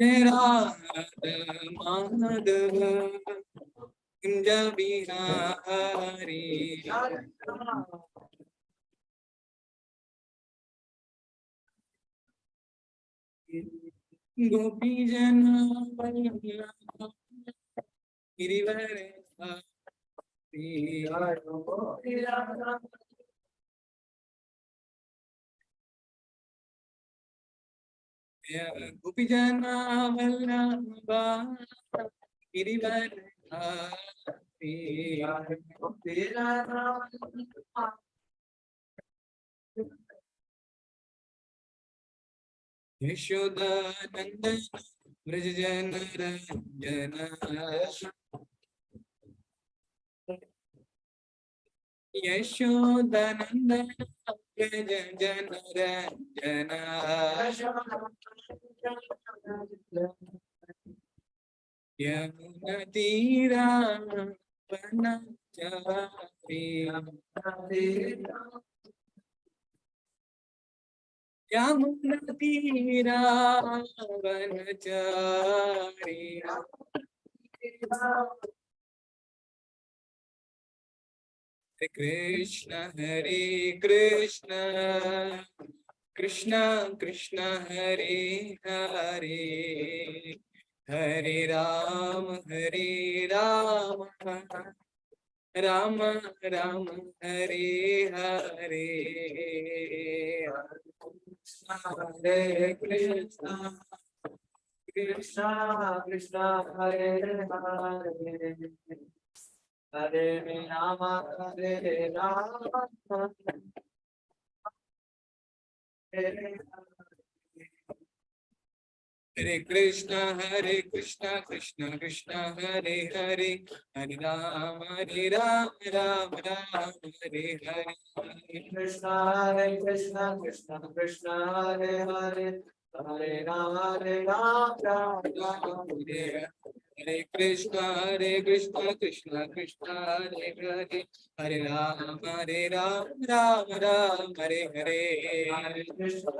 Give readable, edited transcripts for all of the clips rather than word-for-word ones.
तेरा माधव कुंज बिहारी गोपी जन गिरिवर गोपी जन वल्लभा गिरिवर यशोदा नंदन ब्रज जन रंजन यशोदा नंदन ब्रज जन रंजन यमुना तीरा वनचारी यमुना तीरा वनचारी हरे कृष्ण कृष्ण कृष्ण हरे हरे हरे राम राम राम हरे हरे हरे कृष्ण कृष्ण कृष्ण हरे हरे हरे राम हरे कृष्ण कृष्ण कृष्ण हरे हरे हरे राम राम राम हरे हरे कृष्ण कृष्ण कृष्ण हरे हरे हरे राम राम हरे हरे कृष्ण कृष्ण कृष्ण हरे हरे हरे राम राम राम हरे हरे कृष्ण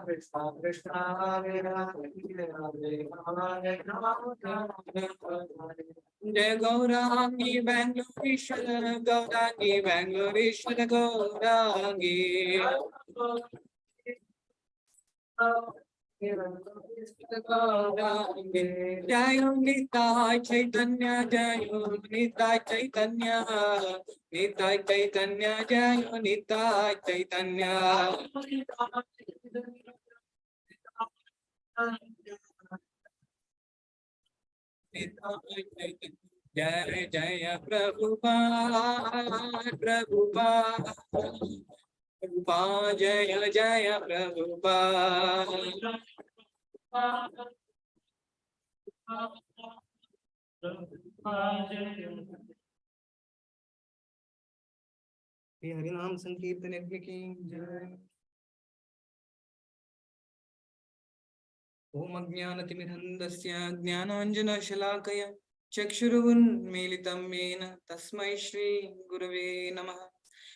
कृष्ण कृष्ण हरे हरे जय गौरांगी बेंगलोरेश्वर गौरांगी बेंगलोरेश्वर गौरांगी जय निताय चैतन्य जय निताय चैतन्य निताय चैतन्य जय निताय चैतन्य जय जय प्रभुपाद प्रभुपाद प्रभुपाद जय जय प्रभुपाद हरिनाम संकीर्तन की जय। ओम अज्ञानतिमिरन्धस्य ज्ञानाञ्जनशलाकया चक्षुरुन्मीलितं येन तस्मै श्री गुरवे नमः।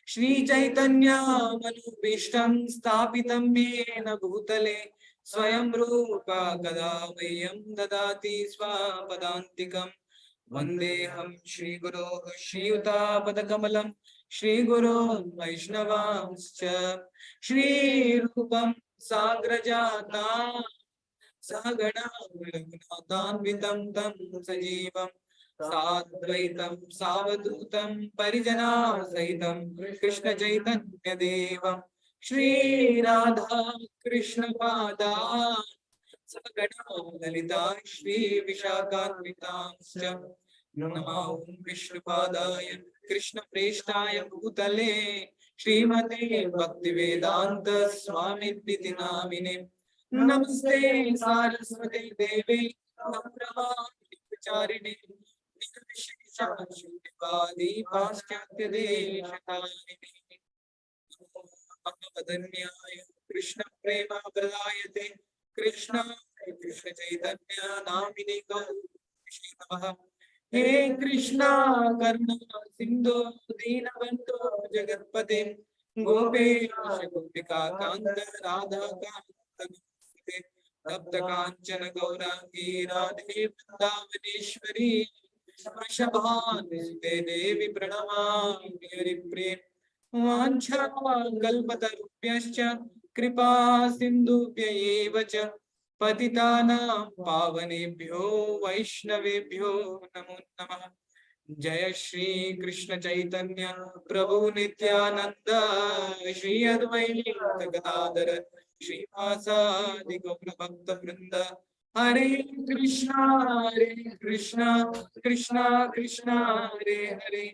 श्रीचैतन्यमनोभीष्टं स्थापितं येन भूतले स्वयं रूपा कदा मह्यं ददाति स्वपदान्तिकं। वन्देऽहं श्रीगुरोः श्रीयुतापदकमलं श्रीगुरोन् वैष्णवांश्च श्रीरूपं साग्रजाता सहगणा रघुनाथान्वितं तं सजीवं साद्वैतं सावधूतं परिजनासहितं कृष्ण चैतन्य देवं श्रीराधा कृष्ण पादान् सहगणा ललिता श्री विशाखान्वितांश्च नमो विष्णुपादाय कृष्ण प्रेष्ठाय भूतले श्रीमते भक्तिवेदांत स्वामिनिति नामिने नमस्ते सारस्वती देवी ब्रह्मचारिणे निर्विशेषशून्यवादी पाश्चात्य देशकारिणे महावदन्याय कृष्ण प्रेम प्रदायते कृष्ण कृष्ण चैतन्य नामिने गौरीशे नमः। हे कृष्णा करुणा सिंधु दीनबन्धो जगत्पते गोपेश गोपिका कांत राधा कांत तप्त कांचन गौरांगी राधे वृंदावनेश्वरी वृषभानुसुते देवी प्रणमामि हरिप्रिये वाञ्छाकल्पतरुभ्यश्च कृपा सिन्धुभ्य एव च पतितानां पावनेभ्यो वैष्णवेभ्यो नमो नमः। जय श्री कृष्ण चैतन्य प्रभु नित्यानंद श्री अद्वैत गदाधर श्रीवासादि गौर भक्त वृंद हरे कृष्णा कृष्णा कृष्णा हरे हरे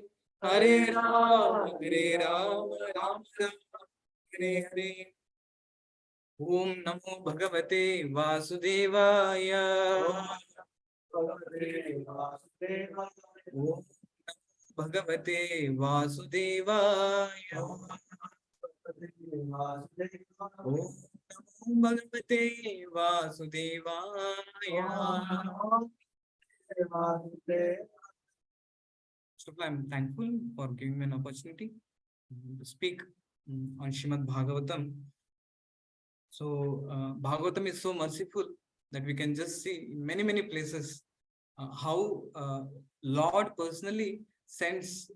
हरे राम राम राम हरे हरे। ओम नमो भगवते वासुदेवाय। ओम भगवते वासुदेवाय। ओम नमो भगवते वासुदेवाय। So I'm thankful for giving me an opportunity to speak on Srimad Bhagavatam. So Bhagavatam is so merciful that we can just see in many places how Lord personally sends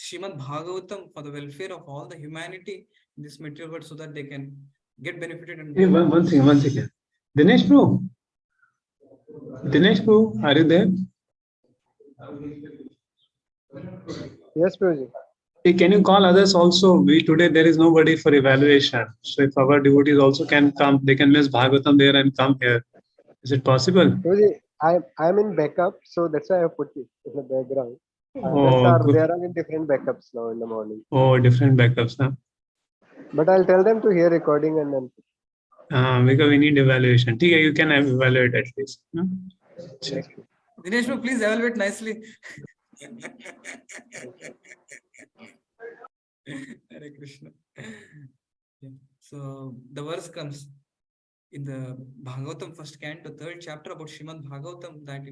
Srimad Bhagavatam for the welfare of all the humanity in this material world, so that they can get benefited. And hey, one second. Dinesh Bro, are you there? Yes, Prabhuji. Hey, can you call others also? Today there is nobody for evaluation. So if our devotees also can come, they can miss Bhagavatam there and come here. Is it possible? Prabhuji, I'm in backup, so that's why I put it in the background. They are in different backups now in the morning. Oh, different backups, huh? But I'll tell them to hear recording and then. Because we need evaluation. Okay, you can evaluate at least. Huh? Yes. Dinesh, please evaluate nicely. Hare Krishna. Yeah. So the verse comes in the Bhagavatam first canto, third chapter about Srimad Bhagavatam, that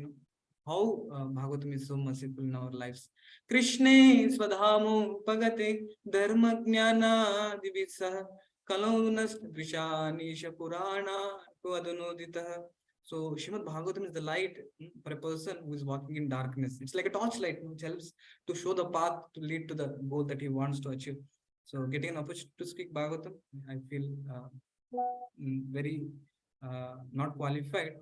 how Bhagavatam is so merciful in our lives. Krishne swadhamo pagate dharma jnana divisah kalaunas vishanisha purana kvadunoditah. So Srimad Bhagavatam is the light for a person who is walking in darkness. It's like a torchlight which helps to show the path to lead to the goal that he wants to achieve. So getting an opportunity to speak Bhagavatam, I feel very not qualified,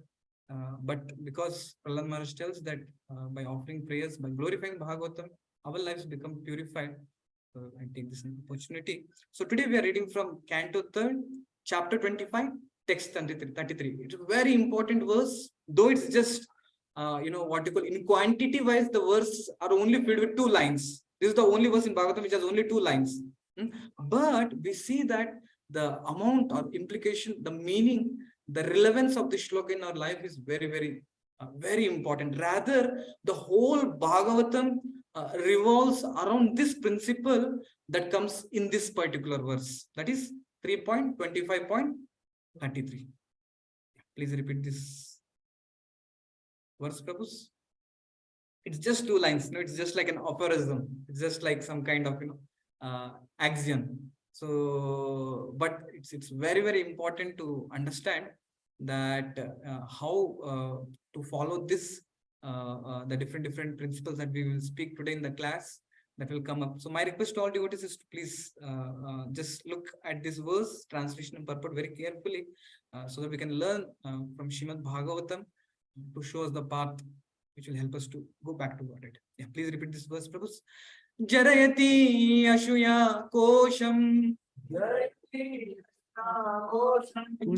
but because Prahlad Maharaj tells that by offering prayers, by glorifying Bhagavatam, our lives become purified. So I take this opportunity. So today we are reading from Canto 3, chapter 25, text 33. It's a very important verse, though it's just what you call, in quantity wise, the verses are only filled with 2 lines. This is the only verse in Bhagavatam which has only 2 lines. But we see that the amount or implication, the meaning, the relevance of the shloka in our life is very important. Rather, the whole Bhagavatam revolves around this principle that comes in this particular verse. That is 3.25.33. Please repeat this verse, Prabhus. It's just 2 lines. No, it's just like an aphorism. It's just like some kind of axiom. So, but it's very important to understand that how to follow this the different principles that we will speak today in the class that will come up. So my request to all devotees is to please just look at this verse, translation and purport very carefully, so that we can learn from Srimad Bhagavatam to show us the path which will help us to go back to Godhead. Yeah, please repeat this verse, Prabhu. Jarayati ashuya kosham.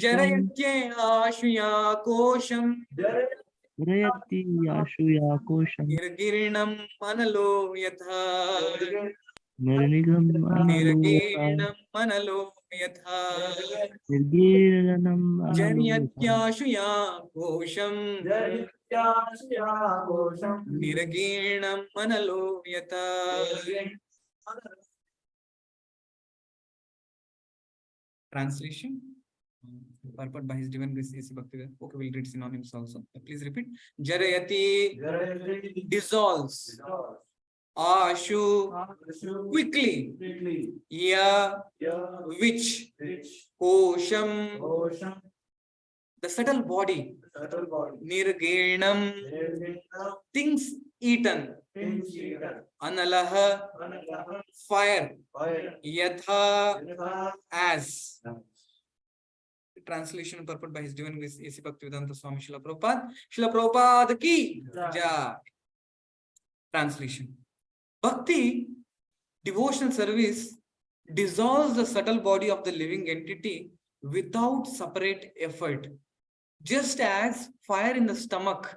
Jarayatye ashuya kosham. Jarayati ashuya kosham. Nirgirinam manalo yatha. Nirgirinam manalo yatha. Nirgirinam Jayatyashuya kosham. Nirgirinam manalo yatha. Translation. Purport by His Divine Grace A.C. Bhakta Vijay. Okay, we'll read synonyms also. Please repeat. Jarayati dissolves. Ashu quickly. Ya which. Kosham the subtle body. Nirgenam, things eaten. Analaha, fire. Yatha, as. Translation purport by His Divine Grace A.C. Bhaktivedanta Swami Srila Prabhupada. Srila Prabhupada ki jai. Translation. Bhakti, devotional service, dissolves the subtle body of the living entity without separate effort. Just as fire in the stomach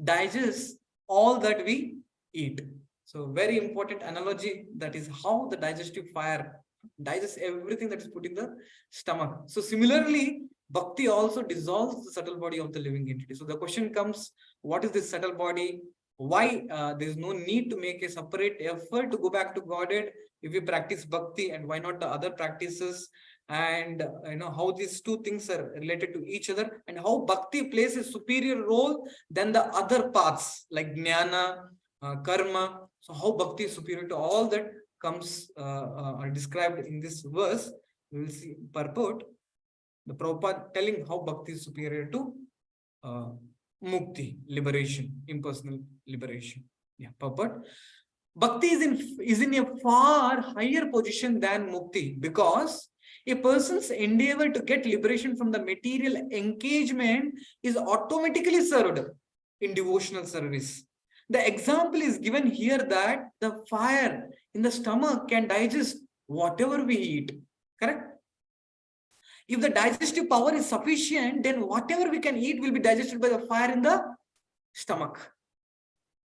digests all that we eat. So very important analogy, that is how the digestive fire digests everything that is put in the stomach. So similarly, Bhakti also dissolves the subtle body of the living entity. So the question comes, what is this subtle body? Why there is no need to make a separate effort to go back to Godhead if we practice Bhakti, and why not the other practices? And how these two things are related to each other, and how Bhakti plays a superior role than the other paths like Jnana, Karma. So how Bhakti is superior to all that comes are described in this verse. We will see purport. The Prabhupada telling how Bhakti is superior to Mukti, liberation, impersonal liberation. Yeah, purport. Bhakti is in a far higher position than Mukti, because a person's endeavor to get liberation from the material engagement is automatically served in devotional service. The example is given here that the fire in the stomach can digest whatever we eat. Correct? If the digestive power is sufficient, then whatever we can eat will be digested by the fire in the stomach.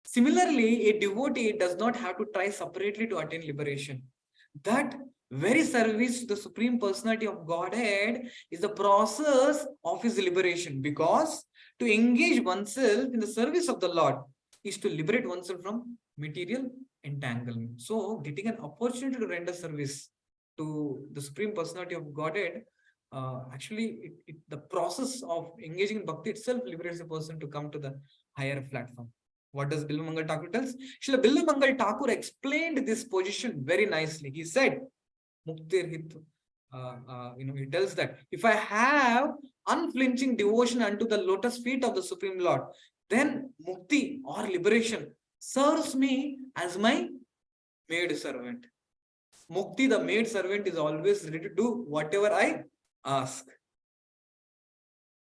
Similarly, a devotee does not have to try separately to attain liberation. That very service to the Supreme Personality of Godhead is the process of his liberation, because to engage oneself in the service of the Lord is to liberate oneself from material entanglement. So, getting an opportunity to render service to the Supreme Personality of Godhead, the process of engaging in Bhakti itself liberates a person to come to the higher platform. What does Bilvamangal Thakur tells? Srila Bilvamangal Thakur explained this position very nicely. He said, Muktir Hitu. He tells that if I have unflinching devotion unto the lotus feet of the Supreme Lord, then Mukti or liberation serves me as my maid servant. Mukti, the maid servant, is always ready to do whatever I ask.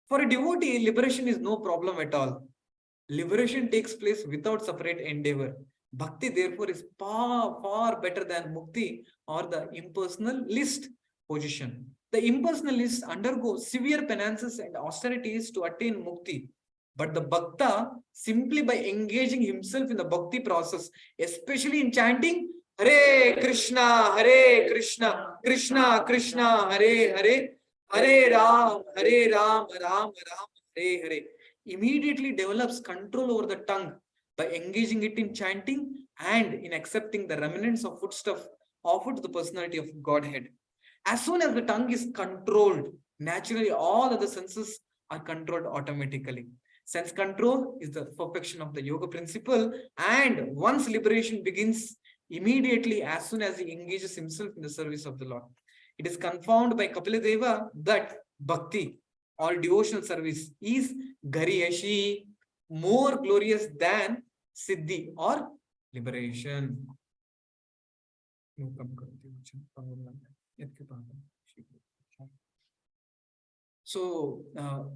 For a devotee, liberation is no problem at all. Liberation takes place without separate endeavor. Bhakti, therefore, is far, far better than Mukti or the impersonalist position. The impersonalist undergoes severe penances and austerities to attain Mukti. But the Bhakta, simply by engaging himself in the Bhakti process, especially in chanting Hare Krishna, Krishna Krishna, Hare Ram, Ram Ram, Hare Hare, immediately develops control over the tongue by engaging it in chanting and in accepting the remnants of foodstuff offered to the personality of Godhead. As soon as the tongue is controlled, naturally all other senses are controlled automatically. Sense control is the perfection of the yoga principle, and once liberation begins immediately as soon as he engages himself in the service of the Lord. It is confirmed by Kapila Deva that Bhakti or devotional service is Gariyashi, more glorious than Siddhi or liberation. So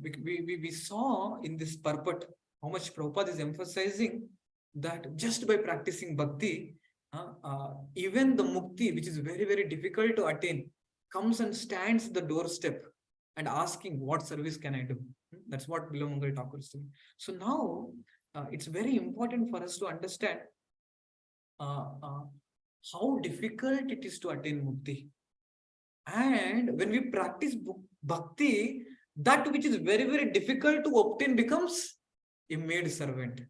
we saw in this purport how much Prabhupada is emphasizing that just by practicing Bhakti, even the Mukti, which is very, very difficult to attain, comes and stands at the doorstep and asking, what service can I do? That's what Bilvamangal Thakur is saying. So now it's very important for us to understand how difficult it is to attain Mukti. And when we practice Bhakti, that which is very, very difficult to obtain becomes a maid servant,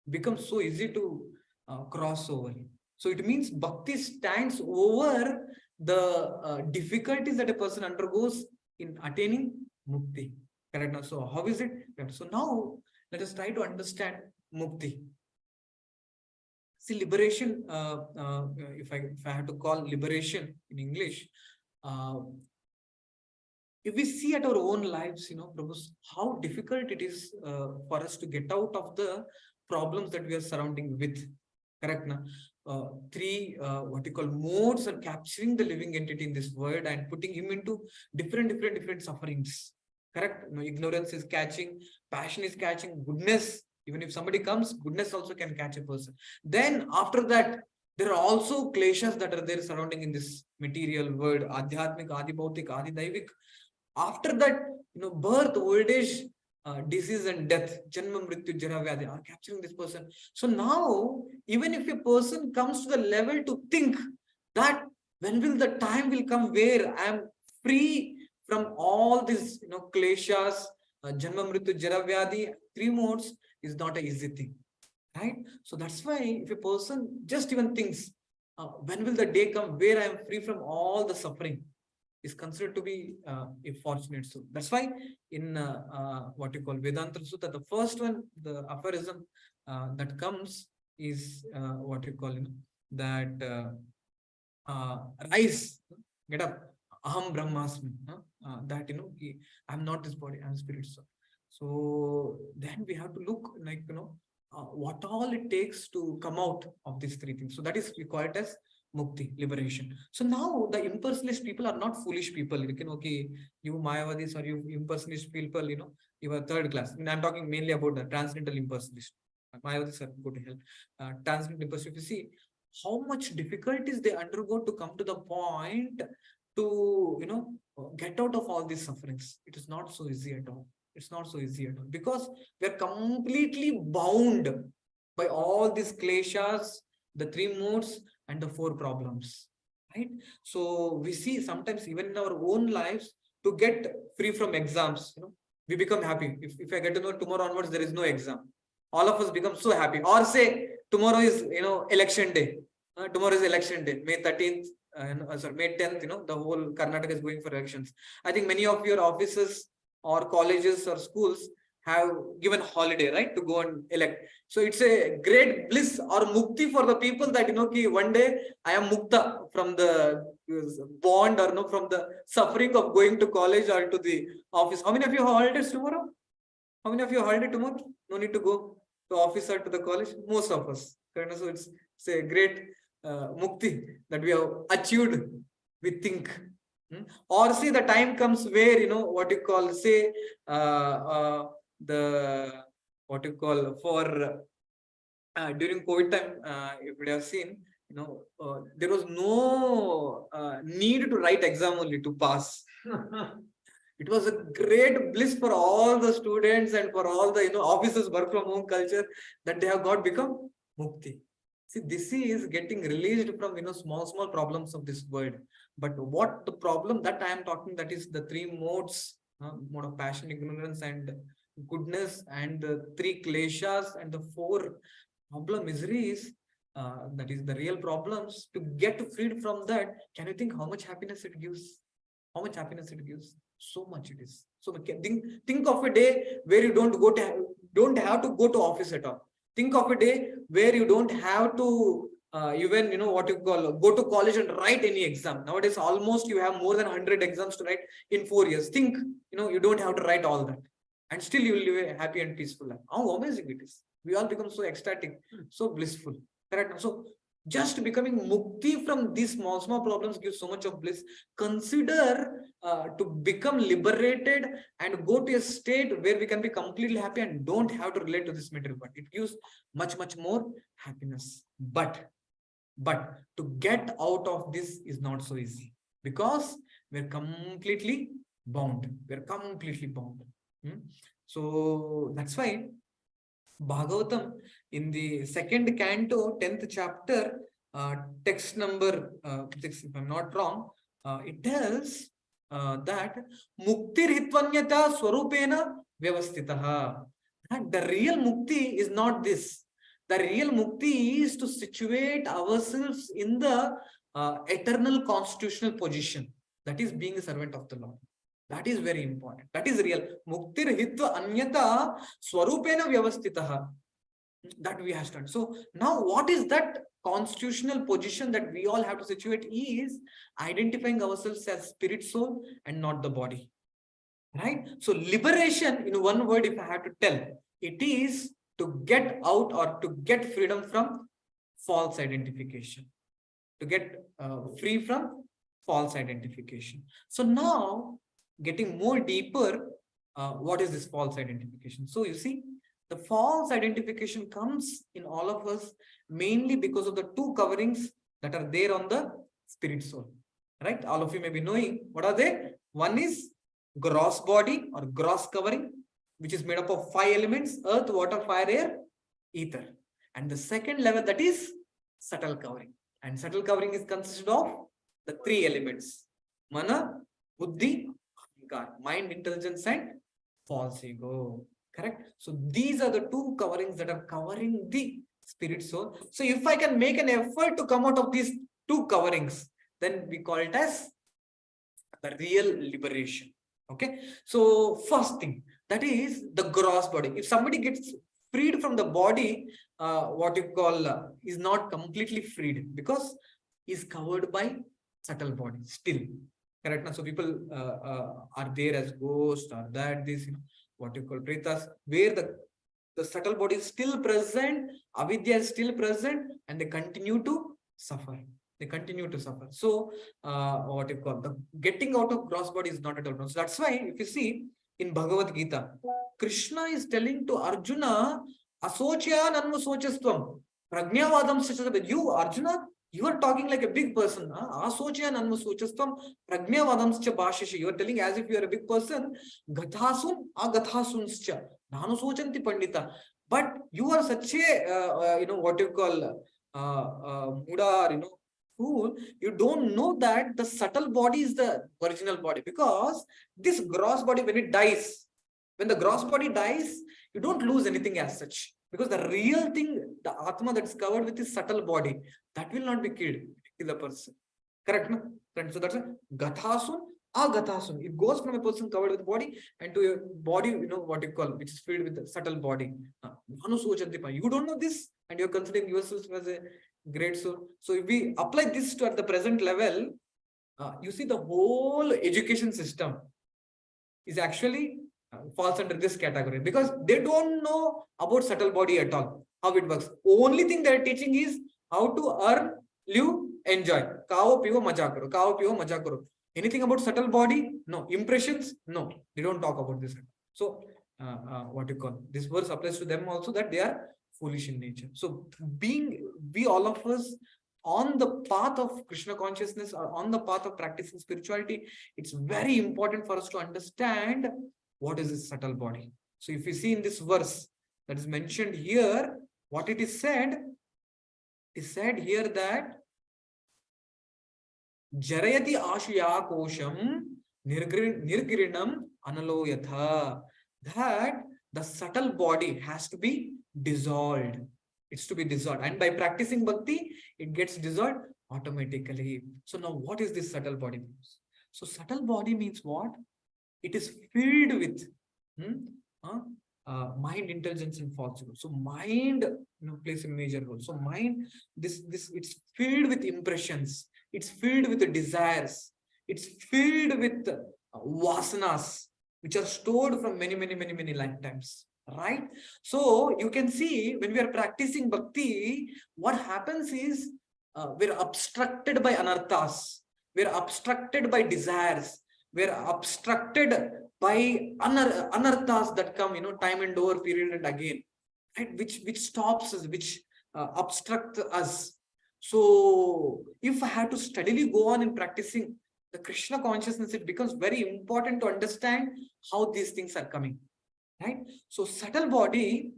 becomes so easy to cross over. So it means Bhakti stands over the difficulties that a person undergoes in attaining Mukti. Correct now. So how is it? So now let us try to understand Mukti. See, liberation, if I have to call liberation in English, if we see at our own lives, Prabhu, how difficult it is for us to get out of the problems that we are surrounding with. Correct? Na? Three, what you call modes are capturing the living entity in this world and putting him into different sufferings. Correct? Ignorance is catching, passion is catching, goodness. Even if somebody comes, goodness also can catch a person. Then after that, there are also kleshas that are there surrounding in this material world, adhyatmik, adi bhautik, adi daivik. After that, birth, old age, disease and death, janma mrityu jara vyadhi are capturing this person. So now, even if a person comes to the level to think that when will the time will come where I am free from all these, kleshas, janma mrityu jara vyadhi, three modes, is not an easy thing, right? So that's why if a person just even thinks, when will the day come where I am free from all the suffering, is considered to be a fortunate soul. That's why in what you call Vedanta Sutta, the first one, the aphorism that comes is what you call, that rise, get up, aham brahmasmi, that, I'm not this body, I'm spirit soul. So then we have to look like, what all it takes to come out of these three things. So that is, we call it as mukti, liberation. So now the impersonalist people are not foolish people. You can, okay, you Mayavadis or you impersonalist people, you are third class. I mean, I'm talking mainly about the transcendental impersonalist. Mayavadis are good to help. Transcendental impersonalist, if you see how much difficulties they undergo to come to the point to, get out of all these sufferings. It is not so easy at all. It's not so easy at all, because we are completely bound by all these kleshas, the three modes and the four problems, right? So we see sometimes even in our own lives, to get free from exams, we become happy. If I get to know tomorrow onwards there is no exam, all of us become so happy. Or say tomorrow is election day. Tomorrow is election day, May 13th. Sorry, May 10th. The whole Karnataka is going for elections. I think many of your offices or colleges or schools have given holiday, right, to go and elect. So it's a great bliss or mukti for the people that, one day I am mukta from the bond or from the suffering of going to college or to the office. How many of you have holidays tomorrow? How many of you have holiday tomorrow? No need to go to office or to the college. Most of us. So it's a great mukti that we have achieved, we think. Or see the time comes where, what you call, say, the what you call for during COVID time, if you have seen, there was no need to write exam only to pass. It was a great bliss for all the students and for all the officers work from home culture that they have got become mukti. See, this is getting released from small problems of this world. But what the problem that I am talking, that is the three modes, mode of passion, ignorance, and goodness, and the three kleshas and the four problem miseries, that is the real problems. To get freed from that, can you think how much happiness it gives? How much happiness it gives? So much it is. So think of a day where you don't have to go to office at all. Think of a day where you don't have to even what you call go to college and write any exam. Nowadays almost you have more than 100 exams to write in 4 years. Think, you don't have to write all that, and still you will live a happy and peaceful life. How amazing it is. We all become so ecstatic, so blissful. Correct? So just becoming mukti from these small problems gives so much of bliss. Consider to become liberated and go to a state where we can be completely happy and don't have to relate to this material world. It gives much more happiness. But to get out of this is not so easy, because we're completely bound. So that's why Bhagavatam in the second canto, 10th chapter, text number 6, if I'm not wrong, it tells that muktir hitvanyata swarupena vyavastitaha. That the real mukti is not this. The real mukti is to situate ourselves in the eternal constitutional position, that is being a servant of the Lord. That is very important. That is real. Muktir hitva anyata swarupena vyavastitaha. That we have studied. So now what is that constitutional position that we all have to situate is identifying ourselves as spirit soul and not the body. right? So liberation, in one word, if I have to tell, it is to get out or to get freedom from false identification, to get free from false identification. So now, getting more deeper, what is this false identification? So you see, the false identification comes in all of us mainly because of the two coverings that are there on the spirit soul, right? All of you may be knowing what are they. One is gross body or gross covering, which is made up of 5 elements: earth, water, fire, air, ether. And the second level, that is subtle covering. And subtle covering is consisted of the 3 elements: mana, buddhi, ahankar, mind, intelligence, and false ego. Correct? So these are the 2 coverings that are covering the spirit soul. So if I can make an effort to come out of these 2 coverings, then we call it as the real liberation. Okay. So first thing, that is the gross body. If somebody gets freed from the body, what you call is not completely freed, because is covered by subtle body still. Correct? So people are there as ghosts or that, this, what you call pretas, where the subtle body is still present, avidya is still present, and they continue to suffer. They continue to suffer. So what you call the getting out of gross body is not at all wrong. So that's why if you see in Bhagavad Gita, Krishna is telling to Arjuna, Asochya nanmasochastvam prajnavadam sachadabed. You, Arjuna, you are talking like a big person. Asochya nanmasochastvam prajnavadam scha bhashisha. You are telling as if you are a big person. Gathasun agathasunscha nanusochanti pandita. But you are such a what you call mudar, fool. You don't know that the subtle body is the original body, because this gross body, when it dies, when the gross body dies, you don't lose anything as such, because the real thing, the Atma that is covered with this subtle body, that will not be killed, kill the person. Correct? No? So that's a Gathasun, Agathasun. It goes from a person covered with body and to a body, what you call, which is filled with the subtle body. You don't know this, and you're considering yourself as a great soul. So if we apply this to at the present level, you see the whole education system is actually falls under this category, because they don't know about subtle body at all, how it works. Only thing they're teaching is how to earn, live, enjoy. Kao, pivo, maja karo. Kao, pivo, maja karo. Anything about subtle body? No. Impressions? No. They don't talk about this. So what you call, this verse applies to them also, that they are foolish in nature. So we all of us on the path of Krishna consciousness or on the path of practicing spirituality, it's very important for us to understand what is this subtle body. So if you see in this verse that is mentioned here, what it is said here that Jarayati Ashya Kosham Nirgirinam Analoyatha, that the subtle body has to be dissolved. It's to be dissolved. And by practicing bhakti, it gets dissolved automatically. So now what is this subtle body? So subtle body means what? It is filled with mind, intelligence, and false ego. So mind plays a major role. So mind, it's filled with impressions. It's filled with the desires. It's filled with vasanas, which are stored from many lifetimes. Right? So you can see when we are practicing bhakti, what happens is we're obstructed by anarthas. We're obstructed by desires. We're obstructed by anarthas that come, time and over, period and again, right? Which stops us, which obstruct us. So if I have to steadily go on in practicing the Krishna consciousness, it becomes very important to understand how these things are coming, right? So subtle body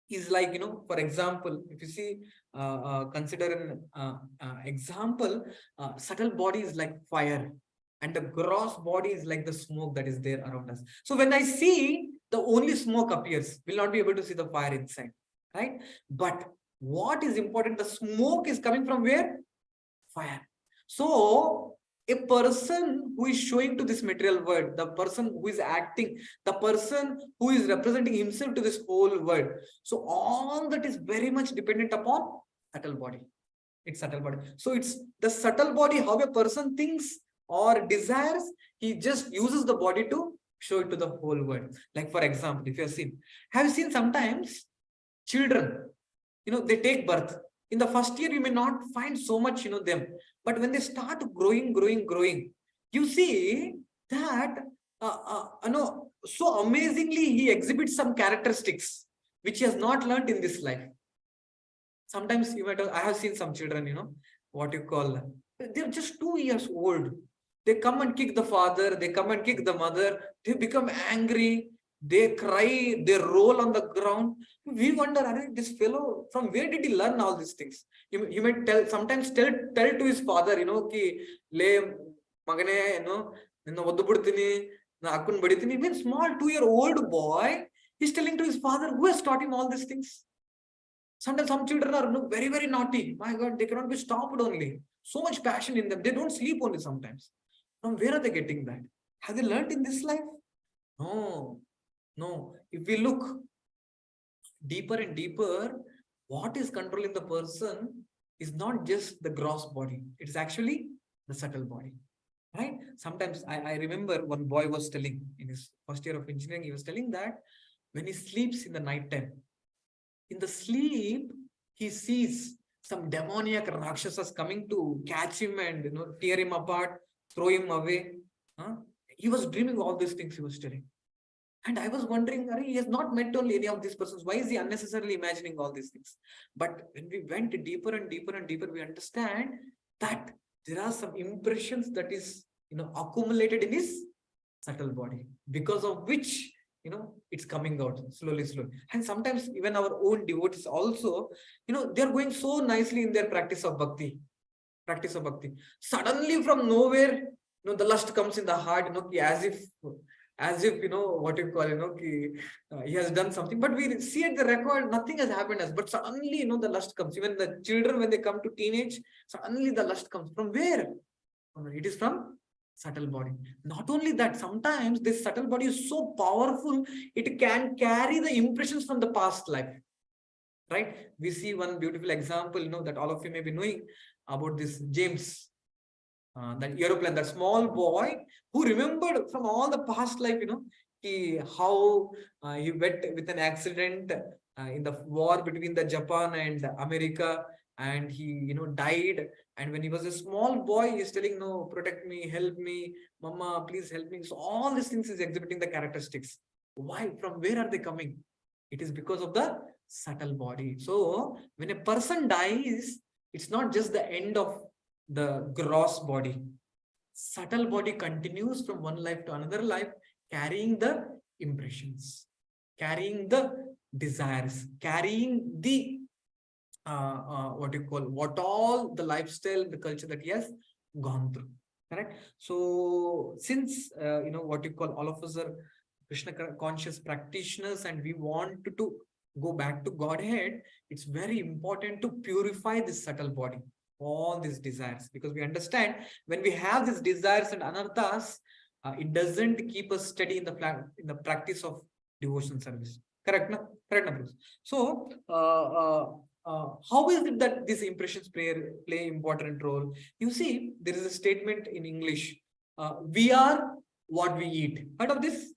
is like, for example, if you see, consider an example, subtle body is like fire, and the gross body is like the smoke that is there around us. So when I see, the only smoke appears, we'll not be able to see the fire inside, right? But what is important, the smoke is coming from where? Fire. So a person who is showing to this material world, the person who is acting, the person who is representing himself to this whole world. So all that is very much dependent upon subtle body. It's subtle body. So it's the subtle body, how a person thinks or desires, he just uses the body to show it to the whole world. Like for example, if you have you seen sometimes children, they take birth. In the first year, you may not find so much, them. But when they start growing, you see that, so amazingly, he exhibits some characteristics which he has not learned in this life. Sometimes I have seen some children, what you call, they're just 2 years old. They come and kick the father, they come and kick the mother, they become angry, they cry, they roll on the ground. We wonder, this fellow, from where did he learn all these things? You might sometimes tell to his father, ki, le, magane, ninna oddu budtini, na akkun baditini. Even small 2-year-old boy, he's telling to his father, who has taught him all these things? Sometimes some children are very, very naughty. My God, they cannot be stopped only. So much passion in them. They don't sleep only sometimes. From where are they getting that? Have they learned in this life? No. If we look deeper and deeper, what is controlling the person is not just the gross body. It is actually the subtle body. Right? Sometimes I remember one boy was telling in his first year of engineering, he was telling that when he sleeps in the night time, in the sleep, he sees some demoniac rakshasas coming to catch him and tear him apart, throw him away. He was dreaming all these things he was telling. And I was wondering, he has not met only any of these persons. Why is he unnecessarily imagining all these things? But when we went deeper and deeper and deeper, we understand that there are some impressions that is accumulated in his subtle body, because of which it's coming out slowly. And sometimes even our own devotees also, they're going so nicely in their practice of bhakti. Suddenly from nowhere, the lust comes in the heart, as if what you call, he has done something. But we see at the record, nothing has happened as. But suddenly, the lust comes. Even the children, when they come to teenage, suddenly the lust comes. From where? It is from subtle body. Not only that, sometimes this subtle body is so powerful, it can carry the impressions from the past life. Right? We see one beautiful example, that all of you may be knowing about this James, that aeroplane, that small boy who remembered from all the past life, how he met with an accident in the war between the Japan and America, and he died. And when he was a small boy, he's telling, no, protect me, help me, mama, please help me. So all these things is exhibiting the characteristics. Why? From where are they coming? It is because of the subtle body. So when a person dies, it's not just the end of the gross body. Subtle body continues from one life to another life, carrying the impressions, carrying the desires, carrying the what all the lifestyle, the culture that he has gone through. Correct? So since all of us are Krishna conscious practitioners and we want to go back to Godhead, it's very important to purify this subtle body, all these desires, because we understand when we have these desires and anarthas, it doesn't keep us steady in the practice of devotion service. Correct, na? Correct, na, Bruce? So how is it that these impressions play important role? You see, there is a statement in English, we are what we eat. Heard of this?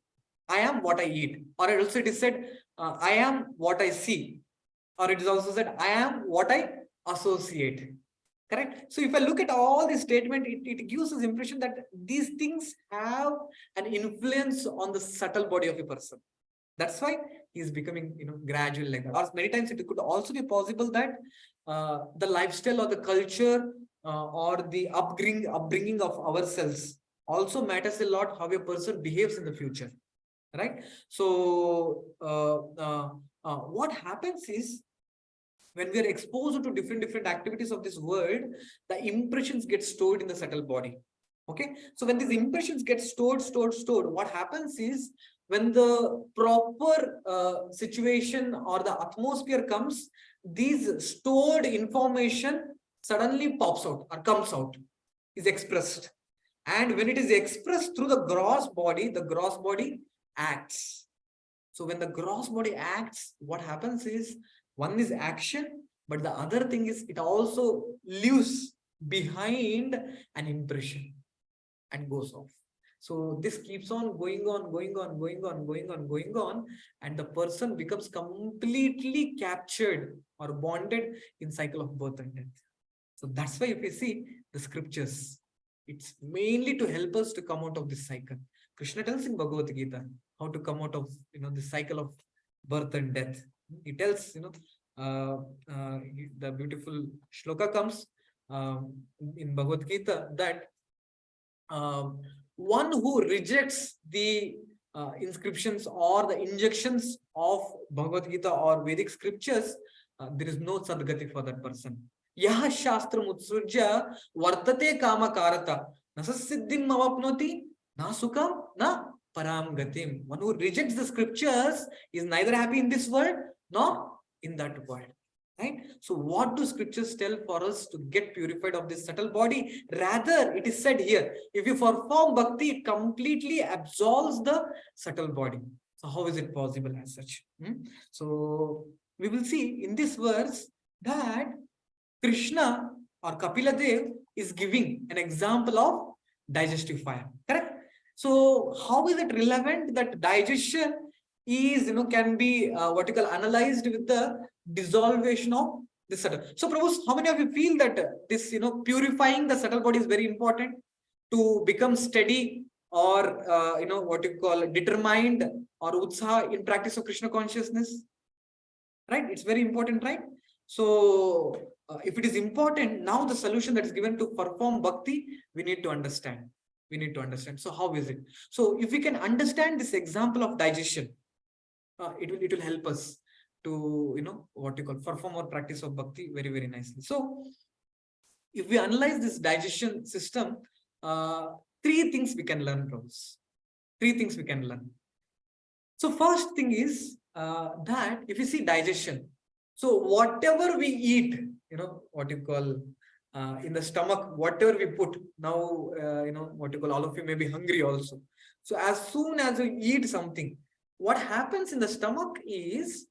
I am what I eat. Or also it is said, I am what I see. Or it is also said, I am what I associate. Correct? So if I look at all these statements, it gives us impression that these things have an influence on the subtle body of a person. That's why he is becoming, gradual like that. Or many times it could also be possible that the lifestyle or the culture or the upbringing of ourselves also matters a lot how a person behaves in the future. Right? So what happens is, when we are exposed to different activities of this world, the impressions get stored in the subtle body. Okay. So when these impressions get stored, what happens is, when the proper situation or the atmosphere comes, these stored information suddenly pops out or comes out, is expressed. And when it is expressed through the gross body acts. So when the gross body acts, what happens is, one is action, but the other thing is it also leaves behind an impression and goes off. So this keeps on going on, and the person becomes completely captured or bonded in cycle of birth and death. So that's why if you see the scriptures, it's mainly to help us to come out of this cycle. Krishna tells in Bhagavad Gita how to come out of the cycle of birth and death. He tells the beautiful shloka comes in Bhagavad Gita that one who rejects the inscriptions or the injections of Bhagavad Gita or Vedic scriptures, there is no sadgati for that person. Yaha shastram utsrujya vartate kama karata nasasiddhim avapnoti na sukham na param gatim. One who rejects the scriptures is neither happy in this world nor in that world. Right? So what do scriptures tell for us to get purified of this subtle body? Rather, it is said here, if you perform bhakti, it completely absolves the subtle body. So how is it possible as such? So we will see in this verse that Krishna or Kapila Dev is giving an example of digestive fire. Correct? So how is it relevant that digestion is, can be analyzed with the dissolution of the subtle. So Prabhu, how many of you feel that this, purifying the subtle body is very important to become steady or, determined or utsaha in practice of Krishna consciousness? Right? It's very important, right? So if it is important, now the solution that is given to perform bhakti, we need to understand. So how is it? So if we can understand this example of digestion, it will help us to perform or practice of bhakti very, very nicely. So if we analyze this digestion system, three things we can learn, Prabhus. So first thing is that if you see digestion, so whatever we eat, in the stomach, whatever we put now, all of you may be hungry also. So as soon as you eat something, what happens in the stomach is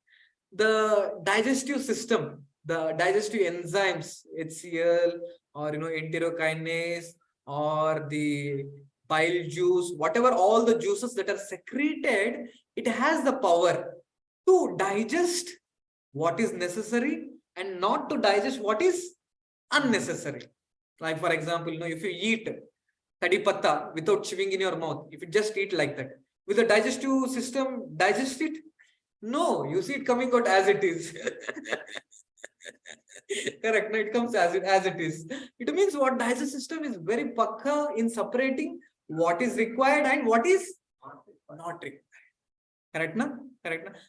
the digestive system, the digestive enzymes, HCl or enterokinase or the bile juice, whatever all the juices that are secreted, it has the power to digest what is necessary and not to digest what is unnecessary. Like for example, if you eat kadi patta without chewing in your mouth, if you just eat like that, will the digestive system digest it? No, you see it coming out as it is. Correct. No, it comes as it is. It means what digestive system is very pakka in separating what is required and what is not required. Correct, na?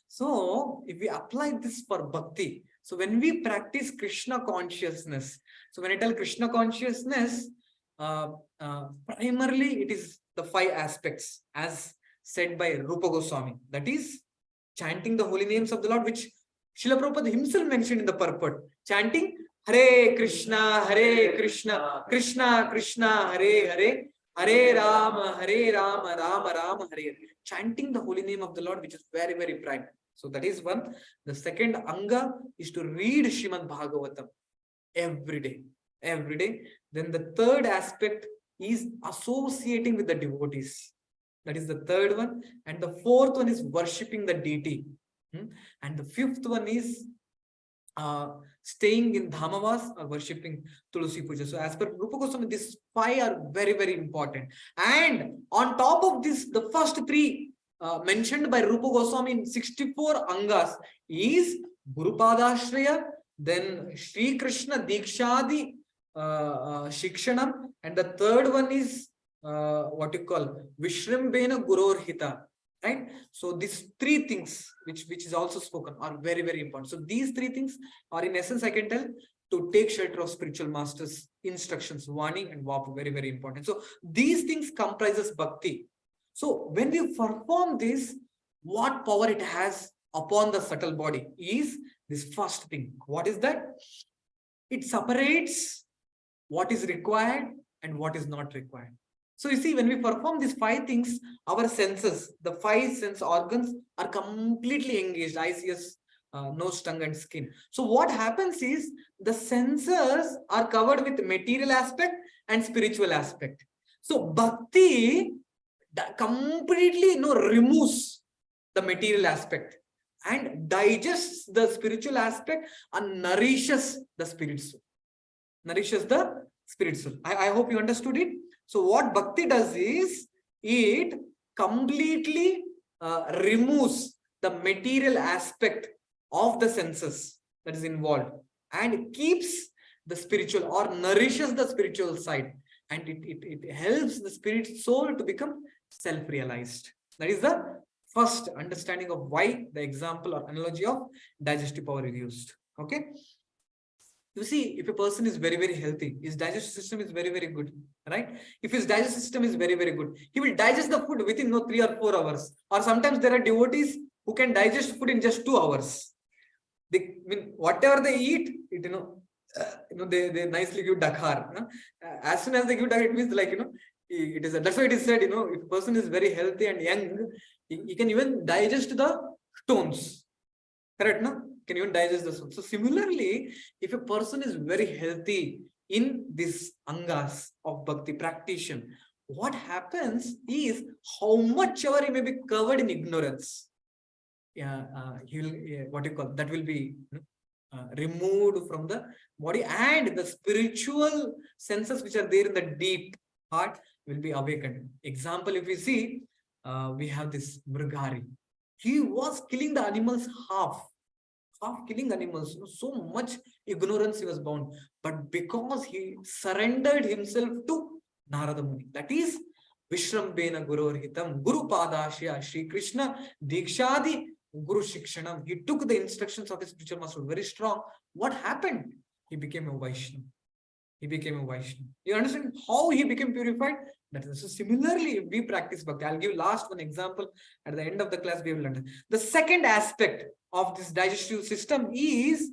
So if we apply this for bhakti, so when we practice Krishna consciousness, so when I tell Krishna consciousness, primarily it is the 5 aspects as said by Rupa Goswami. That is chanting the holy names of the Lord, which Srila Prabhupada himself mentioned in the purport. Chanting Hare Krishna, Krishna Krishna, Hare Rama, Rama Rama, Hare Hare. Chanting the holy name of the Lord, which is very, very bright. So that is one. The second anga is to read Srimad Bhagavatam every day. Then the third aspect is associating with the devotees. That is the third one. And the fourth one is worshipping the deity. And the fifth one is staying in Dhamavas or worshipping Tulsi Puja. So as per Rupa Goswami, these 5 are very, very important. And on top of this, the first 3 mentioned by Rupa Goswami in 64 angas is Guru Padashraya, then Sri Krishna Dikshadi Shikshanam, and the third one is Vishrimbena Guror Hita. Right? So these 3 things, which is also spoken, are very, very important. So these 3 things are, in essence, I can tell, to take shelter of spiritual masters' instructions, warning and vapu, very, very important. So these things comprises bhakti. So when we perform this, what power it has upon the subtle body is this first thing. What is that? It separates what is required and what is not required. So you see, when we perform these 5 things, our senses, the 5 sense organs are completely engaged. Eyes, nose, tongue and skin. So what happens is the senses are covered with material aspect and spiritual aspect. So bhakti completely removes the material aspect and digests the spiritual aspect and nourishes the spirit soul. Nourishes the spirit soul. I hope you understood it. So what bhakti does is it completely removes the material aspect of the senses that is involved and keeps the spiritual or nourishes the spiritual side, and it helps the spirit soul to become self-realized. That is the first understanding of why the example or analogy of digestive power is used. Okay. You see, if a person is very, very healthy, his digestive system is very, very good, right? If his digestive system is very, very good, he will digest the food within 3 or 4 hours. Or sometimes there are devotees who can digest food in just 2 hours. They whatever they eat, it they nicely give dakhar. As soon as they give dakhar, it means it is. That's why it is said, if a person is very healthy and young, he can even digest the stones. Correct, no? Can even digest the stones. So similarly, if a person is very healthy in this angas of bhakti practitioner, what happens is how much ever he may be covered in ignorance, that will be removed from the body, and the spiritual senses which are there in the deep heart will be awakened. Example, if we see, we have this Mrigari. He was killing the animals half killing animals. So much ignorance he was bound, but because he surrendered himself to Narada Muni, that is Vishrambena Gurorhitam, Guru Padashya, Shri Krishna Dikshadi Guru Shikshanam. He took the instructions of his spiritual master very strong. What happened? He became a Vaishnava. You understand how he became purified? That is, so similarly, if we practice bhakti, I'll give last one example at the end of the class. We will learn. The second aspect of this digestive system is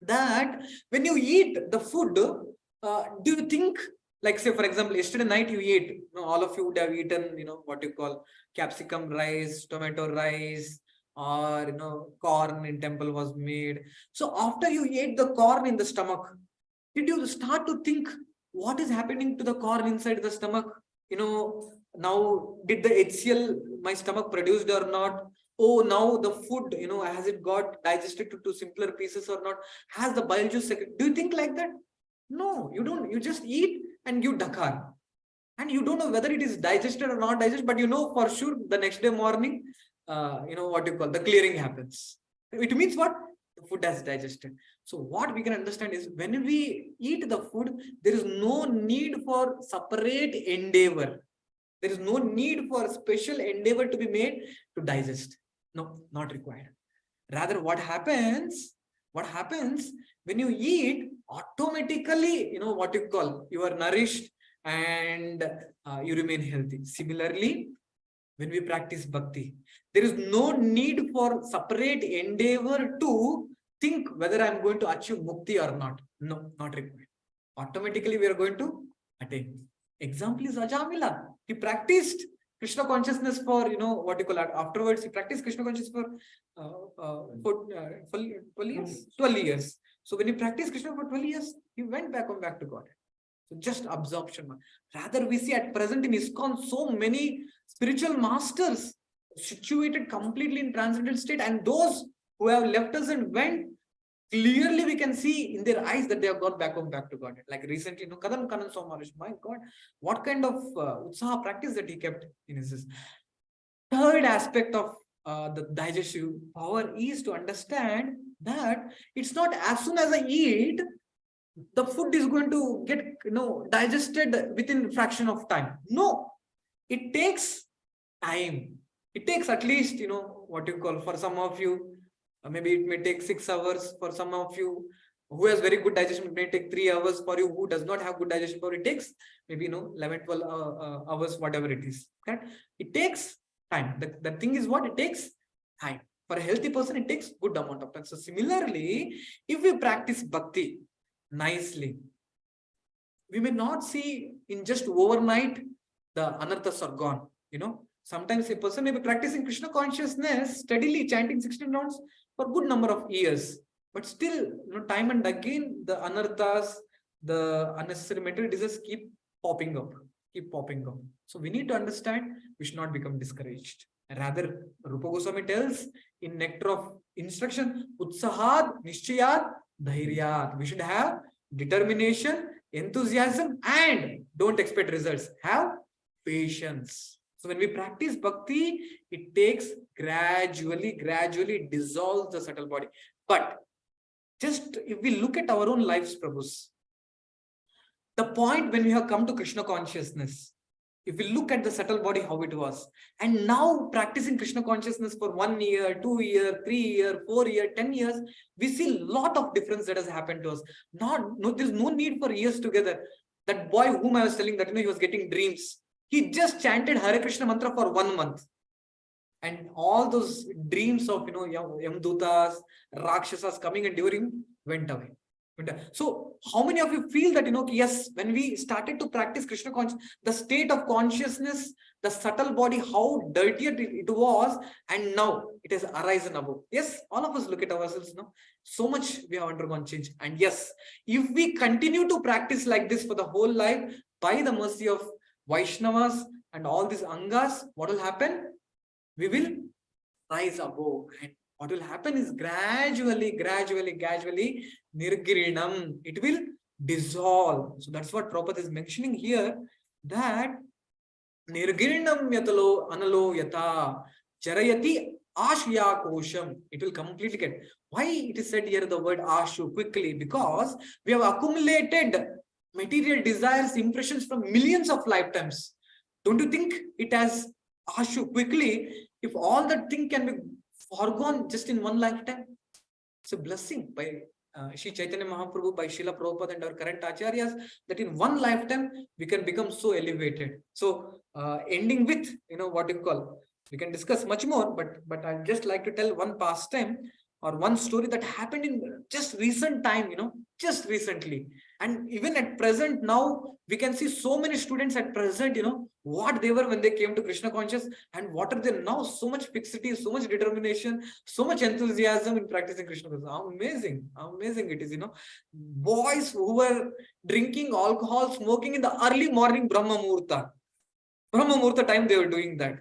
that when you eat the food, do you think, like say for example, yesterday night you ate, all of you would have eaten, what you call capsicum rice, tomato rice, or corn in temple was made. So after you ate the corn in the stomach, did you start to think what is happening to the corn inside the stomach? Now did the HCl my stomach produced or not? Oh, now the food, has it got digested to simpler pieces or not? Has the bile juice? Do you think like that? No, you don't. You just eat and give dakhar. And you don't know whether it is digested or not digested, but for sure the next day morning, what you call the clearing happens. It means what? The food has digested. So what we can understand is when we eat the food, there is no need for separate endeavor. There is no need for special endeavor to be made to digest. No, not required. Rather, what happens when you eat, automatically, what you call, you are nourished and you remain healthy. Similarly, when we practice bhakti, there is no need for separate endeavor to think whether I'm going to achieve mukti or not. No, not required. Automatically, we are going to attain. Example is Ajamila. He practiced Krishna consciousness for, what you call it, afterwards he practiced Krishna consciousness for 12 years. So when he practiced Krishna for 12 years, he went back to God. So just absorption. Rather, we see at present in ISKCON so many spiritual masters situated completely in transcendental state, and those who have left us and went, clearly we can see in their eyes that they have gone back to God. Like recently, Kadam Kanan Somarish, my God, what kind of utsaha practice that he kept in his. Third aspect of the digestive power is to understand that it's not as soon as I eat, the food is going to get digested within fraction of time. No, it takes time. It takes at least, what you call, for some of you, maybe it may take 6 hours. For some of you who has very good digestion, it may take 3 hours. For you who does not have good digestion power, it takes maybe 11, 12 hours, whatever it is. Okay? It takes time. The thing is what? It takes time. For a healthy person, it takes good amount of time. So similarly, if we practice bhakti nicely, we may not see in just overnight the anarthas are gone. Sometimes a person may be practicing Krishna consciousness steadily, chanting 16 rounds for a good number of years, but still, time and again, the anarthas, the unnecessary material diseases keep popping up. keep popping up. So we need to understand, we should not become discouraged. Rather, Rupa Goswami tells in Nectar of Instruction, Utsahad, Nishchayat, Dhairyat. We should have determination, enthusiasm, and don't expect results. Have patience. So when we practice bhakti, it takes gradually dissolves the subtle body. But just if we look at our own lives, Prabhus, the point when we have come to Krishna consciousness, if we look at the subtle body, how it was, and now practicing Krishna consciousness for 1 year, 2 year, 3 year, 4 year, 10 years, we see a lot of difference that has happened to us. There's no need for years together. That boy whom I was telling that, he was getting dreams. He just chanted Hare Krishna mantra for 1 month. And all those dreams of, Yamdutas, Rakshasas coming and devouring went away. So how many of you feel that, yes, when we started to practice Krishna consciousness, the state of consciousness, the subtle body, how dirty it was, and now it has arisen above. Yes, all of us look at ourselves, so much we have undergone change. And yes, if we continue to practice like this for the whole life, by the mercy of Vaishnavas and all these Angas, what will happen? We will rise above. And what will happen is gradually, nirgirinam, it will dissolve. So that's what Prabhupada is mentioning here, that nirgirinam yatalo analo yata charayati ashya kosham. It will completely get. Why it is said here the word ashu quickly? Because we have accumulated material desires, impressions from millions of lifetimes. Don't you think it has ashu quickly? If all that thing can be forgone just in one lifetime, it's a blessing by Sri Chaitanya Mahaprabhu, by Srila Prabhupada and our current acharyas, that in one lifetime we can become so elevated. So ending with, what you call, we can discuss much more, but I'd just like to tell one pastime or one story that happened in just recent time, just recently. And even at present now, we can see so many students at present, what they were when they came to Krishna conscious, and what are they now? So much fixity, so much determination, so much enthusiasm in practicing Krishna consciousness. How amazing it is, Boys who were drinking alcohol, smoking in the early morning Brahma Muhurta time, they were doing that.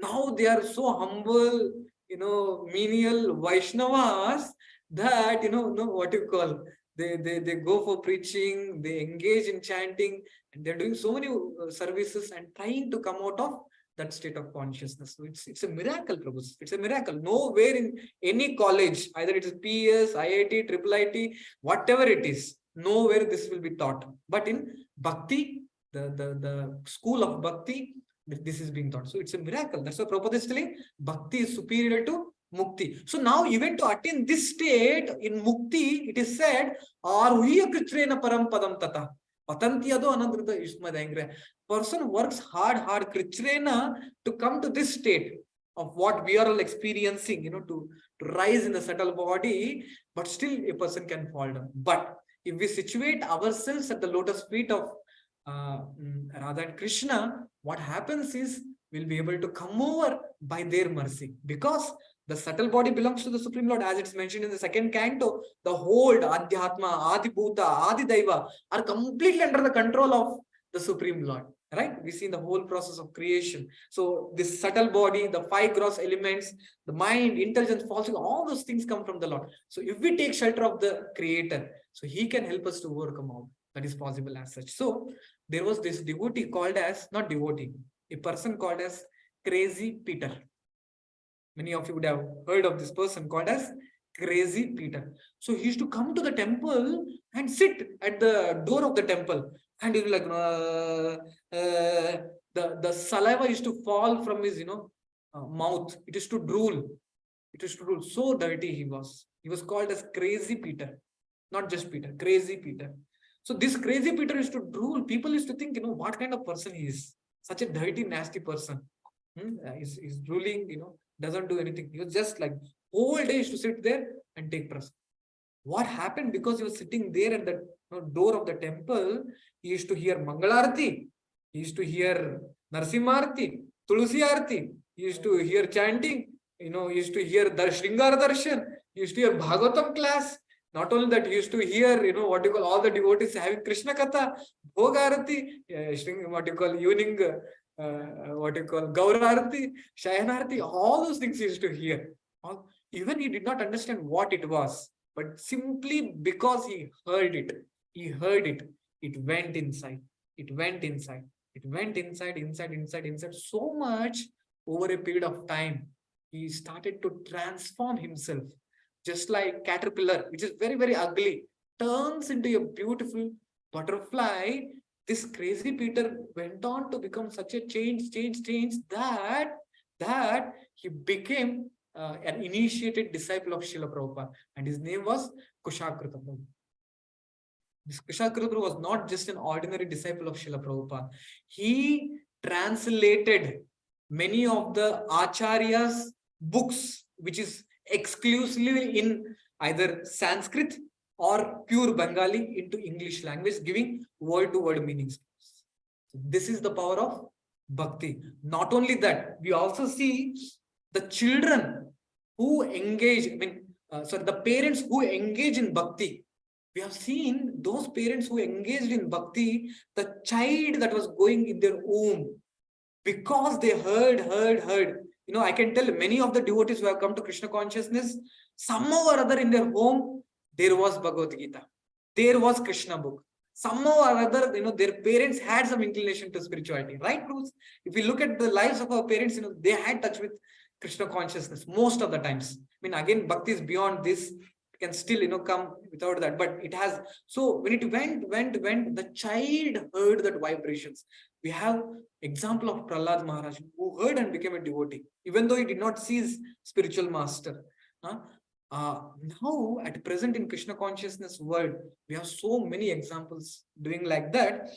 Now they are so humble, menial Vaishnavas that, what you call, they go for preaching, they engage in chanting, and they're doing so many services and trying to come out of that state of consciousness. So it's a miracle, Prabhu. It's a miracle. Nowhere in any college, either it is PS, IIT, IIIT, whatever it is, nowhere this will be taught. But in Bhakti, the school of Bhakti, this is being taught. So it's a miracle. That's why Prabhupada is telling Bhakti is superior to Mukti. So now even to attain this state in Mukti, it is said, Aruhiya kritrena param padam tata. Patantiyado anandrita ismadangre. Person works hard, kritrena, to come to this state of what we are all experiencing, to rise in the subtle body, but still a person can fall down. But if we situate ourselves at the lotus feet of Radha and Krishna, what happens is we'll be able to come over by their mercy, because the subtle body belongs to the Supreme Lord, as it's mentioned in the second canto. The whole Adhyatma, Adibhuta, Adidaiva are completely under the control of the Supreme Lord. Right? We see the whole process of creation. So this subtle body, the 5 gross elements, the mind, intelligence, falsehood, all those things come from the Lord. So if we take shelter of the Creator, so He can help us to overcome all. That is possible as such. So there was this devotee called as, not devotee, a person called as Crazy Peter. Many of you would have heard of this person called as Crazy Peter. So he used to come to the temple and sit at the door of the temple. And he was like, the saliva used to fall from his, mouth. It used to drool. It used to drool. So dirty he was. He was called as Crazy Peter. Not just Peter, Crazy Peter. So this Crazy Peter used to drool. People used to think, what kind of person he is. Such a dirty, nasty person. He's drooling, doesn't do anything. He was just like, whole day he used to sit there and take prasad. What happened? Because he was sitting there at the door of the temple, he used to hear Mangalarti, he used to hear Narsimharti, Tulsi Arti, he used to hear chanting, he used to hear Shringar Darshan, he used to hear Bhagavatam class. Not only that, he used to hear, what you call, all the devotees having Krishna Katha, Bhogarati, what you call, evening, what you call, Gaurarati, Shayanarati, all those things he used to hear. Even he did not understand what it was, but simply because he heard it, it went inside, it went inside, inside, so much over a period of time. He started to transform himself, just like caterpillar, which is very, very ugly, turns into a beautiful butterfly. This crazy Peter went on to become such a change that he became an initiated disciple of Srila Prabhupada, and his name was Kushagrata Prabhu. This Kushagrata Prabhu was not just an ordinary disciple of Srila Prabhupada. He translated many of the Acharya's books, which is exclusively in either Sanskrit or pure Bengali, into English language, giving word-to-word meanings. So this is the power of bhakti. Not only that, we also see the children who engage, the parents who engage in bhakti. We have seen those parents who engaged in bhakti, the child that was going in their womb, because they heard. I can tell many of the devotees who have come to Krishna consciousness, somehow or other in their home, there was Bhagavad Gita, there was Krishna book. Somehow or other, their parents had some inclination to spirituality, right, Bruce? If we look at the lives of our parents, they had touch with Krishna consciousness most of the times. Again, bhakti is beyond this. It can still, come without that, but it has. So when it went, the child heard that vibrations. We have example of Prahlad Maharaj, who heard and became a devotee, even though he did not see his spiritual master. Now, at present in Krishna consciousness world, we have so many examples doing like that.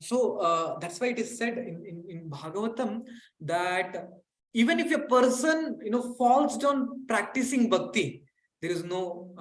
So that's why it is said in Bhagavatam that even if a person, falls down practicing bhakti, there is no,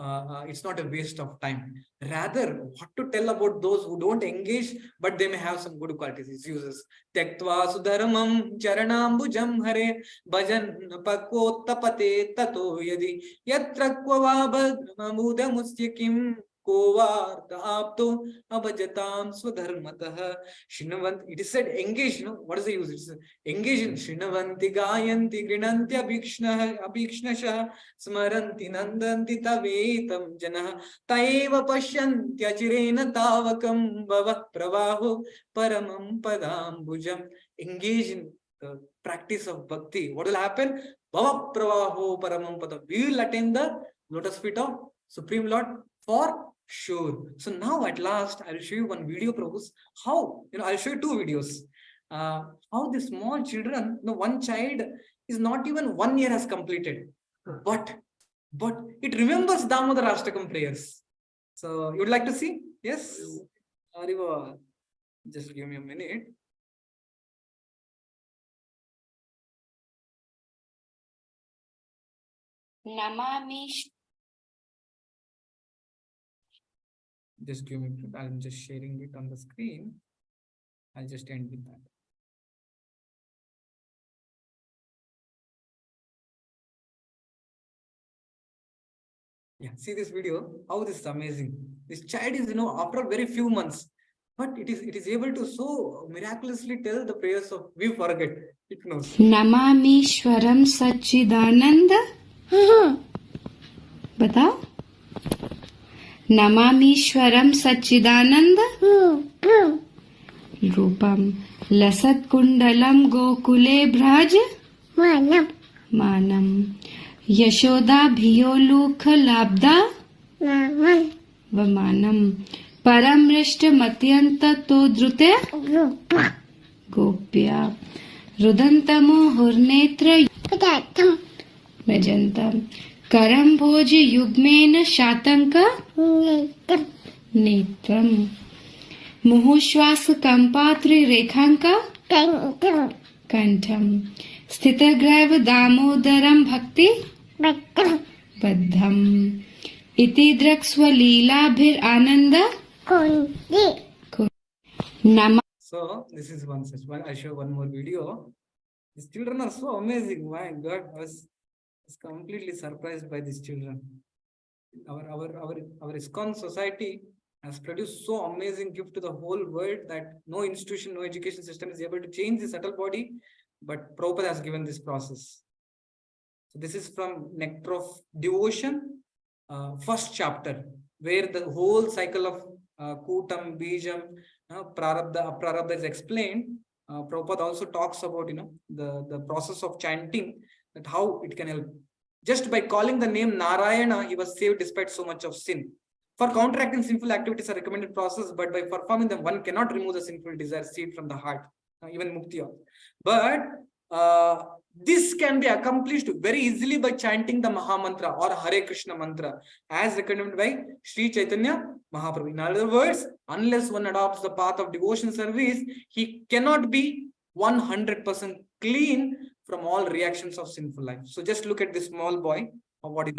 it's not a waste of time. Rather, what to tell about those who don't engage, but they may have some good qualities. It uses Tektva Sudharamam Charanambujam Hare Bhajan Pakottapate Tato Yadi Yatra Kvava Mudamusyakim Kovartapto Abhajatam Swadharmatah Shinavant. It is said engage, what is the use? It's engage in Shinavanti Gayanti Grinanti Abhikshnasha Smaranti Nandanti Tavetam Janah Taiva Pashyanti Achirena Tavakam Bhava Pravaho Paramam Padambujam. Engage in the practice of bhakti. What will happen? Bhava Pravaho Paramam Padam. We will attain the lotus feet of Supreme Lord for sure. So now at last I will show you one video, Prabhus. How, I'll show you two videos. How the small children, one child is not even 1 year has completed, but it remembers Damodar Ashtakam prayers. So you would like to see? Yes? Ariva, just give me a minute. Namami. Just give me, I'm just sharing it on the screen. I'll just end with that. Yeah, see this video, how this is amazing. This child is, after very few months, but it is able to so miraculously tell the prayers of, we forget, it knows. Namami Shwaram Sachidananda. Batao. Namamishwaram Sachidananda Rupam Lasat Kundalam Gokule Braj Manam Yashoda Bhiyolukha Labda Vamanam Paramrishta Matyanta Todrute Gopya Rudantamo Hurnetra Vajantam Karam Bhoji Yugmena Shatanka Netram Muhushwasa Kampatri Rekhanka Kantam Stitagrava Damodaram Bhakti Baddham Iti Drakswa Leela Bhir Ananda Nama. So this is one such one. I'll show one more video. These children are so amazing. My God, I was completely surprised by these children. Our ISKCON society has produced so amazing gift to the whole world that no institution, no education system is able to change the subtle body, but Prabhupada has given this process. So this is from Nectar of Devotion, first chapter, where the whole cycle of Kutam, Bijam, Prarabdha, Aprarabdha is explained. Prabhupada also talks about the process of chanting, that how it can help. Just by calling the name Narayana, he was saved despite so much of sin. For counteracting sinful activities, a recommended process, but by performing them, one cannot remove the sinful desire seed from the heart, even mukti. But this can be accomplished very easily by chanting the Mahamantra or Hare Krishna mantra, as recommended by Sri Chaitanya Mahaprabhu. In other words, unless one adopts the path of devotion service, he cannot be 100% clean from all reactions of sinful life. So just look at this small boy of what is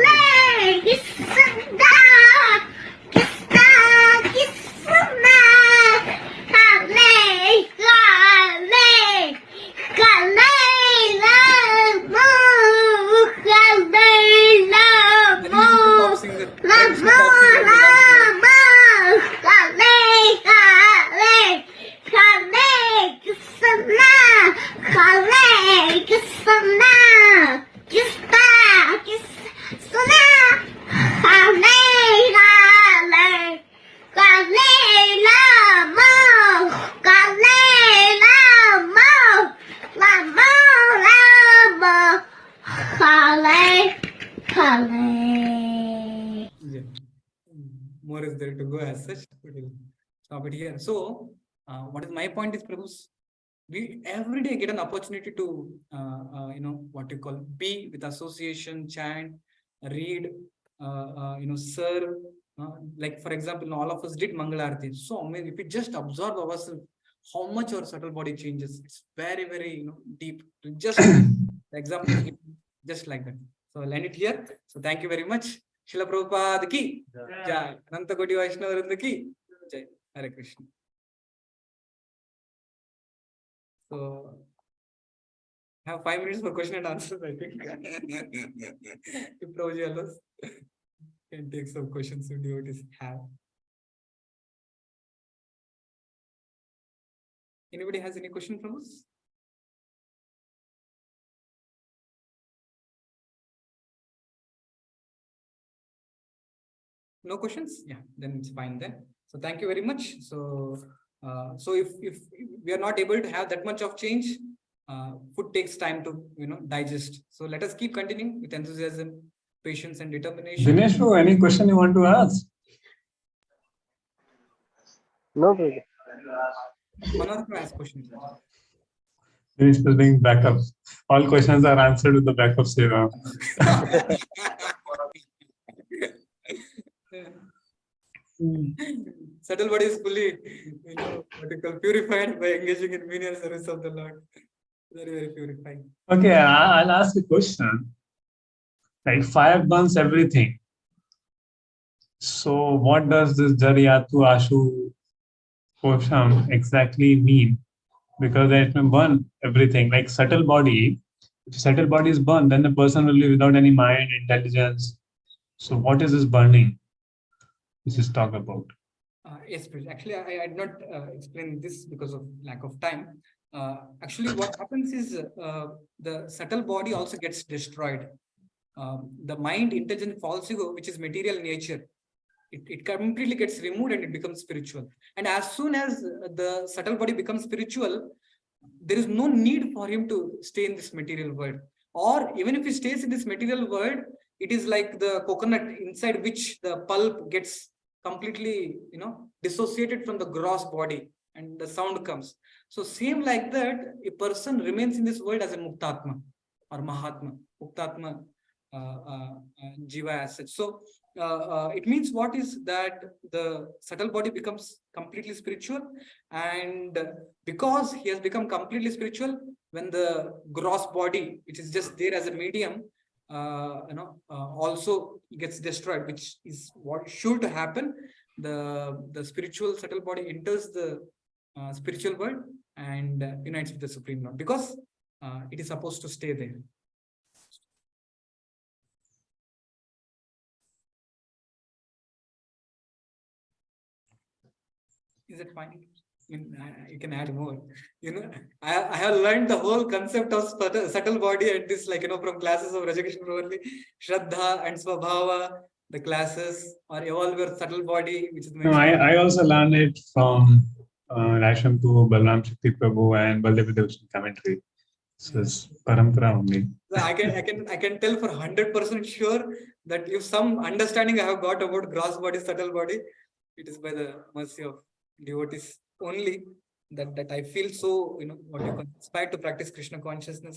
more is there to go as such. We'll stop it here. So, what is my point is, Prabhus, we every day get an opportunity to, what you call be with association, chant, read, serve. Like for example, all of us did Mangalarti. So amazing. If we just observe ourselves, how much our subtle body changes. It's very, very deep. Just the example is given just like that. So I'll end it here. So thank you very much. Srila Prabhupada ki jai. Ananta Koti Vaishnava Vrinda ki jai. Hare Krishna. So I have 5 minutes for question and answers, I think. If Prabhuji allows, can take some questions if devotees have. Anybody has any question from us? No questions? Yeah, then it's fine then. So thank you very much. So if we are not able to have that much of change, food takes time to digest. So let us keep continuing with enthusiasm, patience, and determination. Dinesh, any question you want to ask? No, brother. Manoj can ask questions. Dinesh is being backup. All questions are answered with the backup seva. Subtle body is fully, purified by engaging in menial service of the Lord. Very, very purifying. Okay, I'll ask a question. Like fire burns everything. So what does this Jariyatu Ashu Kosham exactly mean? Because it may burn everything. Like subtle body, if subtle body is burned, then the person will live without any mind, intelligence. So what is this burning? This is talk about. Yes, please. Actually, I did not explain this because of lack of time. Actually, what happens is the subtle body also gets destroyed. The mind, intelligent, false ego, which is material in nature, it completely gets removed and it becomes spiritual. And as soon as the subtle body becomes spiritual, there is no need for him to stay in this material world. Or even if he stays in this material world, it is like the coconut inside which the pulp gets completely, dissociated from the gross body and the sound comes. So same like that, a person remains in this world as a Muktatma or Mahatma, Muktatma Jiva as such. So it means what is that the subtle body becomes completely spiritual, and because he has become completely spiritual, when the gross body, which is just there as a medium, also gets destroyed, which is what should to happen. The spiritual subtle body enters the spiritual world and unites with the Supreme Lord, because it is supposed to stay there. Is it fine? I mean, you can add more. I have learned the whole concept of subtle body and this, from classes of Rajakrishna only, Shraddha and Swabhava, the classes, or evolve your subtle body, which is No, mentioned. I also learned it from Rashtrapu, Balram Shakti Prabhu, and Baldev Devasan commentary. So it's parampara only. So I can tell for 100% sure that if some understanding I have got about gross body, subtle body, it is by the mercy of devotees only that I feel so, inspired to practice Krishna consciousness.